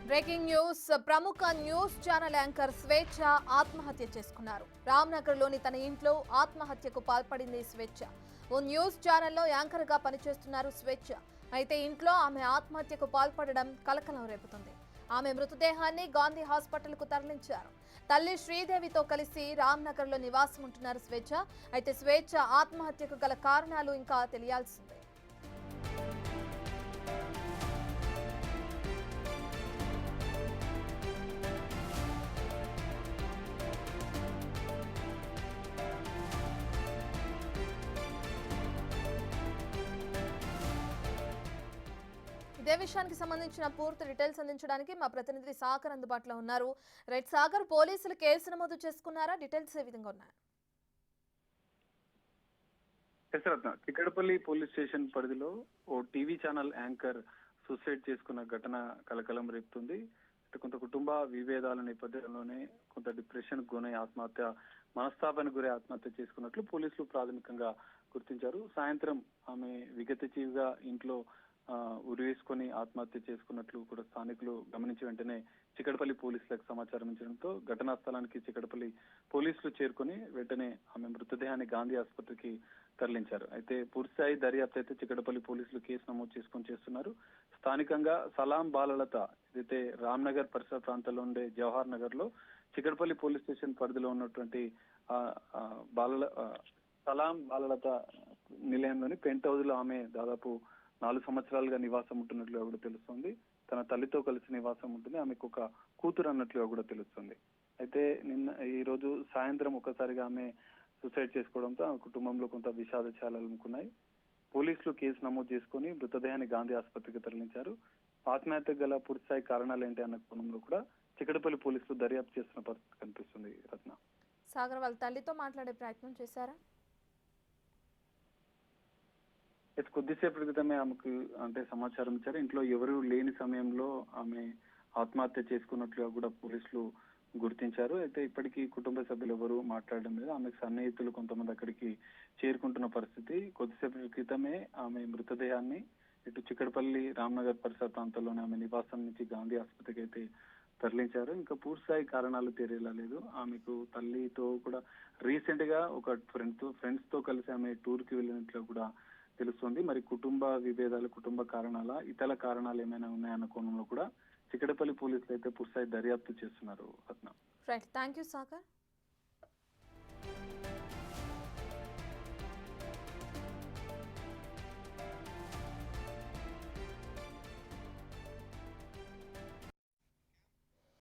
Breaking news ప్రముఖ news channel anchor స్వేచ్ఛ ఆత్మహత్య చేసుకున్నారు. రామ్నగర్లోని తన ఇంట్లో ఆత్మహత్యకు పాల్పడింది స్వేచ్ఛ. ఓ న్యూస్ ఛానల్లో యాంకర్ గా పనిచేస్తున్నారు స్వేచ్ఛ. అయితే ఇంట్లో ఆమె ఆత్మహత్యకు పాల్పడడం కలకలం రేపుతుంది. ఆమె మృతదేహాన్ని గాంధీ హాస్పిటల్ కు తరలించారు. తల్లి శ్రీదేవితో కలిసి రామ్నగర్లో నివాసం ఉంటున్నారు స్వేచ్ఛ. అయితే స్వేచ్ఛ ఆత్మహత్యకు గల కారణాలు ఇంకా తెలియాల్సిందే. ఇదే విషయానికి సంబంధించిన పూర్తి డీటెయిల్స్ అందించడానికి మా ప్రతినిధి సాగర్ అందుబాటులో ఉన్నారు. రైట్ సాగర్, పోలీసులు కేసు నమోదు చేసుకున్నారా? డీటెయిల్స్ ఏ విధంగా ఉన్నాయి? చిక్కడపల్లి పోలీస్ స్టేషన్ పరిధిలో ఓ టీవీ ఛానల్ యాంకర్ సూసైడ్ చేసుకున్న ఘటన కలకలం రేపుతుంది. కొంత కుటుంబ విభేదాల నేపథ్యంలోనే కొంత డిప్రెషన్ గురై ఆత్మహత్య, మనస్తాపానికి గురై ఆత్మహత్య చేసుకున్నట్లు పోలీసులు ప్రాథమికంగా గుర్తించారు. సాయంత్రం ఆమె విగతజీవిగా ఇంట్లో ఉరివేసుకొని ఆత్మహత్య చేసుకున్నట్లు కూడా స్థానికులు గమనించి వెంటనే చిక్కడపల్లి పోలీసులకు సమాచారం ఇచ్చడంతో ఘటనా స్థలానికి చిక్కడపల్లి పోలీసులు చేరుకొని వెంటనే ఆమె మృతదేహాన్ని గాంధీ ఆసుపత్రికి తరలించారు. అయితే పూర్తిస్థాయి దర్యాప్తు అయితే చిక్కడపల్లి పోలీసులు కేసు నమోదు చేసుకొని చేస్తున్నారు. స్థానికంగా సలాం బాలలత ఏదైతే రామ్నగర్ పరిసర ప్రాంతాల్లో ఉండే జవహర్ నగర్ లో చిక్కడపల్లి పోలీస్ స్టేషన్ పరిధిలో ఉన్నటువంటి సలాం బాలలత నిలయంలోని పెంట్ హౌస్ లో ఆమె దాదాపు 4 సంవత్సరాలుగా నివాసం ఉంటున్నట్లుగా కూడా తెలుస్తుంది. తన తల్లితో కలిసి నివాసం ఉంటుంది. ఆమెకు ఒక కూతురు అన్నట్లుగా కూడా తెలుస్తుంది. అయితే ఈ రోజు సాయంత్రం ఒక్కసారిగా ఆమె సూసైడ్ చేసుకోవడంతో ఆ కుటుంబంలో కొంత విషాద ఛాయలు అలుముకున్నాయి. పోలీసులు కేసు నమోదు చేసుకుని మృతదేహాన్ని గాంధీ ఆసుపత్రికి తరలించారు. ఆత్మహత్యకు గల పూర్తిస్థాయి కారణాలు ఏంటి అన్న కోణంలో కూడా చిక్కడపల్లి పోలీసులు దర్యాప్తు చేస్తున్న పరిస్థితి కనిపిస్తుంది. రత్న, సాగర్ వాళ్ళ తల్లితో మాట్లాడే ప్రయత్నం చేశారా? కొద్దిసేపటి క్రితమే ఆమెకు సమాచారం ఇచ్చారు. ఇంట్లో ఎవరు లేని సమయంలో ఆమె ఆత్మహత్య చేసుకున్నట్లుగా కూడా పోలీసులు గుర్తించారు. అయితే ఇప్పటికీ కుటుంబ సభ్యులు ఎవరు మాట్లాడడం లేదు. ఆమెకు సన్నిహితులు కొంతమంది అక్కడికి చేరుకుంటున్న పరిస్థితి. కొద్దిసేపటి క్రితమే ఆమె మృతదేహాన్ని ఇటు చిక్కడపల్లి రామ్నగర్ పరిసర ప్రాంతాల్లోనే ఆమె నివాసం నుంచి గాంధీ ఆసుపత్రికి అయితే తరలించారు. ఇంకా పూర్తిస్థాయి కారణాలు తెలియలా లేదు. ఆమెకు తల్లితో కూడా రీసెంట్ గా ఒక ఫ్రెండ్స్ తో కలిసి ఆమె టూర్ కి వెళ్ళినట్లు కూడా తెలుస్తుంది. మరి కుటుంబ విభేదాలు, కుటుంబ కారణాల ఇతర కారణాలు ఏమైనా ఉన్నాయన్న కోణంలో కూడా చిక్కడపల్లి పోలీసులు అయితే పూర్తిస్థాయి దర్యాప్తు చేస్తున్నారు. రత్న, రైట్, థ్యాంక్ యూ సాగర్.